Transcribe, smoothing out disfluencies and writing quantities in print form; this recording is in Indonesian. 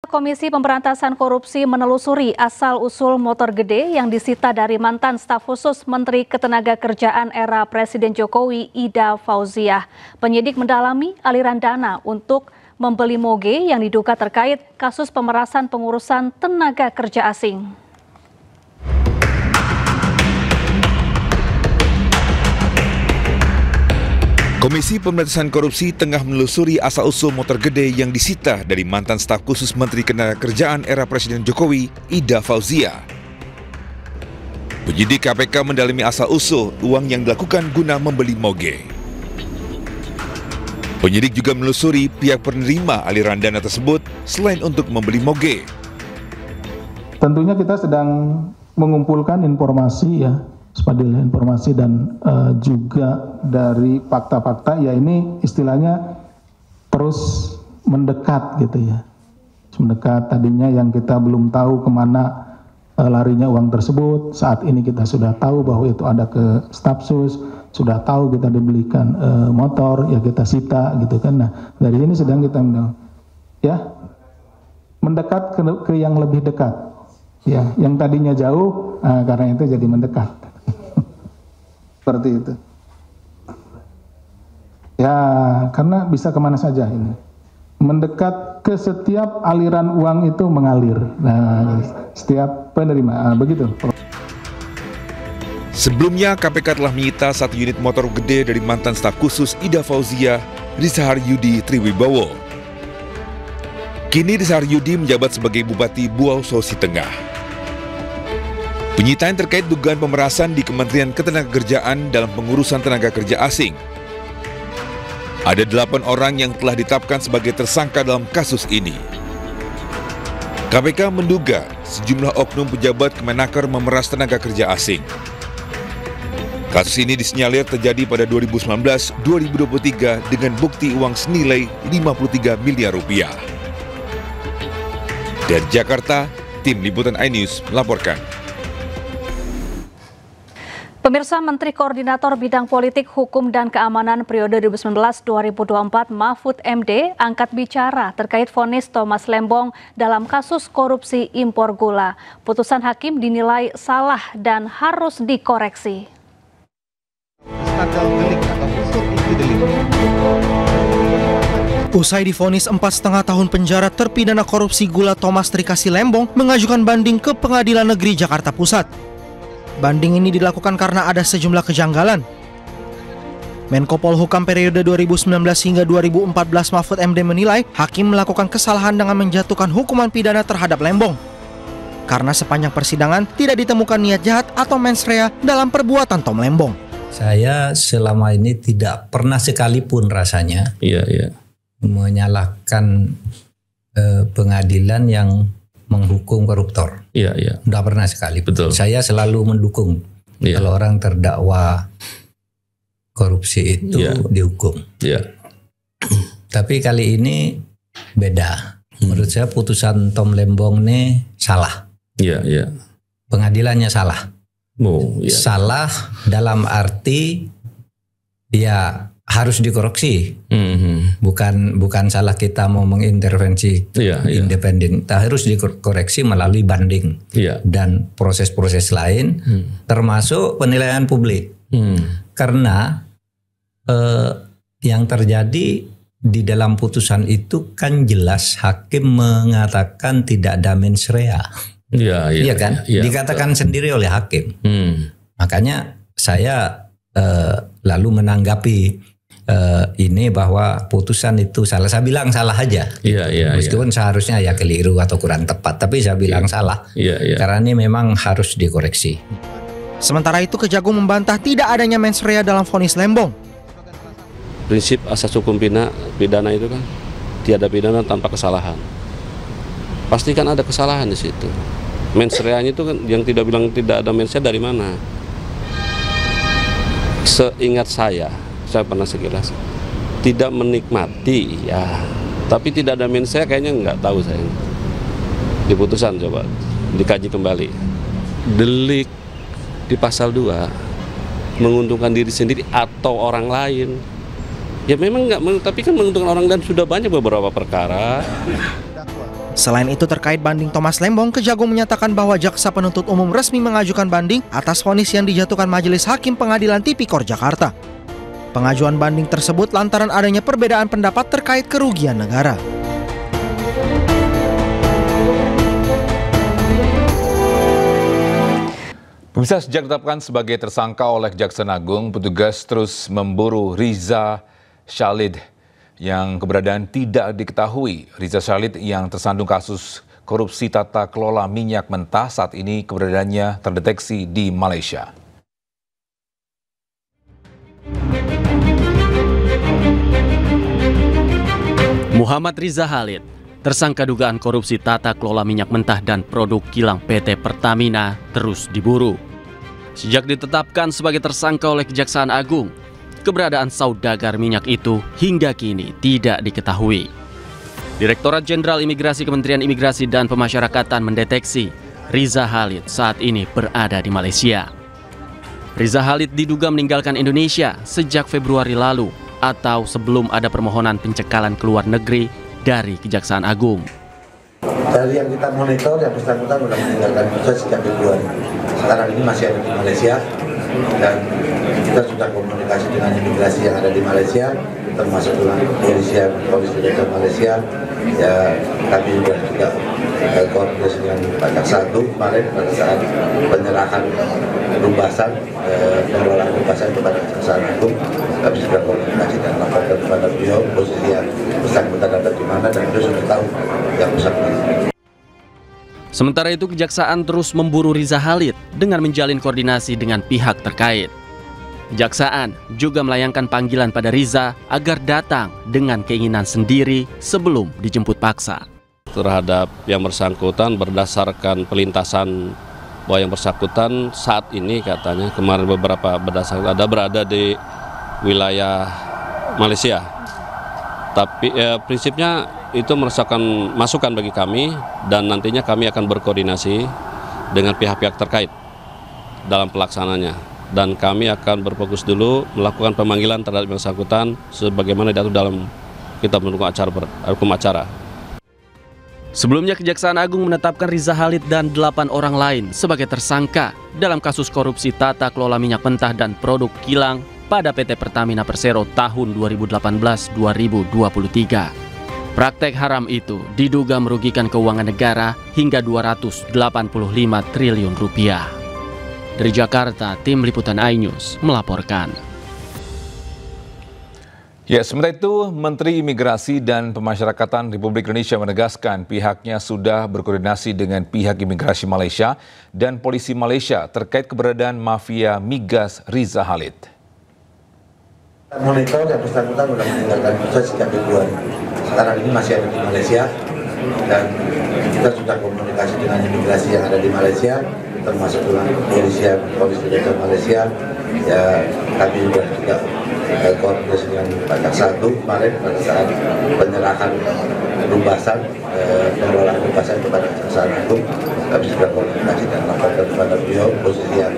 Komisi Pemberantasan Korupsi menelusuri asal-usul motor gede yang disita dari mantan staf khusus Menteri Ketenagakerjaan era Presiden Jokowi, Ida Fauziah. Penyidik mendalami aliran dana untuk membeli moge yang diduga terkait kasus pemerasan pengurusan tenaga kerja asing. Komisi Pemberantasan Korupsi tengah menelusuri asal-usul motor gede yang disita dari mantan staf khusus Menteri Ketenagakerjaan era Presiden Jokowi, Ida Fauziah. Penyidik KPK mendalami asal-usul uang yang dilakukan guna membeli moge. Penyidik juga menelusuri pihak penerima aliran dana tersebut selain untuk membeli moge. Tentunya kita sedang mengumpulkan informasi informasi dan juga dari fakta-fakta, ya ini istilahnya terus mendekat gitu ya. Mendekat, tadinya yang kita belum tahu kemana larinya uang tersebut, saat ini kita sudah tahu bahwa itu ada ke Stafsus, sudah tahu kita dibelikan motor, ya kita sita gitu kan. Nah dari sini sedang kita mendekat ke yang lebih dekat, ya yang tadinya jauh, karena itu jadi mendekat. Seperti itu. Ya, karena bisa kemana saja ini. Mendekat ke setiap aliran uang itu mengalir. Nah, setiap penerima, begitu. Sebelumnya, KPK telah menyita 1 unit motor gede dari mantan staf khusus Ida Fauziah, Rizaharyudi Triwibowo. Kini Rizaharyudi menjabat sebagai Bupati Buau, Sulawesi Tengah. Penyitaan terkait dugaan pemerasan di Kementerian Ketenagakerjaan dalam pengurusan tenaga kerja asing. Ada 8 orang yang telah ditetapkan sebagai tersangka dalam kasus ini. KPK menduga sejumlah oknum pejabat Kemenaker memeras tenaga kerja asing. Kasus ini disinyalir terjadi pada 2019-2023 dengan bukti uang senilai 53 miliar rupiah. Dari Jakarta, tim Liputan iNews melaporkan. Pemirsa, Menteri Koordinator Bidang Politik, Hukum, dan Keamanan periode 2019-2024 Mahfud MD angkat bicara terkait vonis Thomas Lembong dalam kasus korupsi impor gula. Putusan hakim dinilai salah dan harus dikoreksi. Usai divonis 4,5 tahun penjara, terpidana korupsi gula Thomas Trikasih Lembong mengajukan banding ke Pengadilan Negeri Jakarta Pusat. Banding ini dilakukan karena ada sejumlah kejanggalan. Menko Polhukam periode 2019 hingga 2014 Mahfud MD menilai hakim melakukan kesalahan dengan menjatuhkan hukuman pidana terhadap Lembong. Karena sepanjang persidangan tidak ditemukan niat jahat atau mens rea dalam perbuatan Tom Lembong. Saya selama ini tidak pernah sekalipun rasanya menyalahkan pengadilan yang menghukum koruptor. Tidak pernah sekali. Betul. Saya selalu mendukung kalau orang terdakwa korupsi itu dihukum. Tapi kali ini beda. Menurut saya putusan Tom Lembong ini salah. Pengadilannya salah. Salah dalam arti harus dikoreksi. Bukan salah kita mau mengintervensi independen. Harus dikoreksi melalui banding dan proses-proses lain, termasuk penilaian publik. Karena yang terjadi di dalam putusan itu kan jelas hakim mengatakan tidak ada mens rea. Iya kan? Dikatakan sendiri oleh hakim. Makanya saya lalu menanggapi ini bahwa putusan itu salah. Saya bilang salah aja. Meskipun seharusnya keliru atau kurang tepat, tapi saya bilang salah. Karena ini memang harus dikoreksi. Sementara itu Kejagung membantah tidak adanya mens rea dalam vonis Lembong. Prinsip asas hukum pidana itu kan tiada pidana tanpa kesalahan. Pasti kan ada kesalahan di situ. Mens rea-nya itu kan yang tidak bilang tidak ada mens rea dari mana? Seingat saya pernah sekilas tidak menikmati tapi tidak ada mens rea kayaknya nggak tahu saya. Di putusan coba dikaji kembali. Delik di pasal 2 menguntungkan diri sendiri atau orang lain. Ya memang nggak, tapi kan menguntungkan orang dan sudah banyak beberapa perkara. Selain itu terkait banding Thomas Lembong, Kejagung menyatakan bahwa jaksa penuntut umum resmi mengajukan banding atas vonis yang dijatuhkan Majelis Hakim Pengadilan Tipikor Jakarta. Pengajuan banding tersebut lantaran adanya perbedaan pendapat terkait kerugian negara. Pemirsa, sejak ditetapkan sebagai tersangka oleh Kejaksaan Agung, petugas terus memburu Riza Syalid yang keberadaan tidak diketahui. Riza Syalid yang tersandung kasus korupsi tata kelola minyak mentah saat ini keberadaannya terdeteksi di Malaysia. Muhammad Riza Khalid, tersangka dugaan korupsi tata kelola minyak mentah dan produk kilang PT Pertamina, terus diburu. Sejak ditetapkan sebagai tersangka oleh Kejaksaan Agung, keberadaan saudagar minyak itu hingga kini tidak diketahui. Direktorat Jenderal Imigrasi Kementerian Imigrasi dan Pemasyarakatan mendeteksi Riza Khalid saat ini berada di Malaysia. Riza Khalid diduga meninggalkan Indonesia sejak Februari lalu atau sebelum ada permohonan pencekalan ke luar negeri dari Kejaksaan Agung. Dari yang kita monitor, yang bersangkutan sudah meninggalkan Indonesia sejak Februari. Sekarang ini masih ada di Malaysia dan kita sudah komunikasi dengan imigrasi yang ada di Malaysia, termasuk dengan polisi dari Malaysia. Ya, kami juga koordinasi dengan Pak Jaksa Agung kemarin pada saat penyerahan pembahasan pengelolaan pembahasan kepada Kejaksaan Agung. Kami sudah komunikasi dan laporkan kepada beliau posisi yang bersangkutan ada di mana dan beliau sudah tahu yang bersangkutan. Sementara itu, Kejaksaan terus memburu Riza Khalid dengan menjalin koordinasi dengan pihak terkait. Kejaksaan juga melayangkan panggilan pada Riza agar datang dengan keinginan sendiri sebelum dijemput paksa. Terhadap yang bersangkutan berdasarkan pelintasan bahwa yang bersangkutan saat ini katanya kemarin beberapa berdasarkan ada berada di wilayah Malaysia. Tapi prinsipnya itu merupakan masukan bagi kami dan nantinya kami akan berkoordinasi dengan pihak-pihak terkait dalam pelaksananya. Dan kami akan berfokus dulu melakukan pemanggilan terhadap yang bersangkutan sebagaimana diatur dalam Kitab Pendukung Hukum Acara. Sebelumnya, Kejaksaan Agung menetapkan Riza Khalid dan 8 orang lain sebagai tersangka dalam kasus korupsi tata kelola minyak mentah dan produk kilang pada PT Pertamina Persero tahun 2018-2023. Praktek haram itu diduga merugikan keuangan negara hingga 285 triliun rupiah. Dari Jakarta, Tim Liputan iNews melaporkan. Ya, sementara itu, Menteri Imigrasi dan Pemasyarakatan Republik Indonesia menegaskan pihaknya sudah berkoordinasi dengan pihak imigrasi Malaysia dan polisi Malaysia terkait keberadaan mafia migas Riza Khalid. Monitor yang bersangkutan sudah meninggalkan Indonesia sejak Februari. Sekarang ini masih ada di Malaysia dan kita sudah komunikasi dengan imigrasi yang ada di Malaysia, termasuk dengan polisi dari Malaysia. Ya, kami juga koordinasi dengan Pak Jaksa Agung kemarin pada saat penyerahan pembahasan pengelolaan pembahasan kepada Kejaksaan Agung. Kami sudah koordinasi dan laporkan kepada beliau posisi yang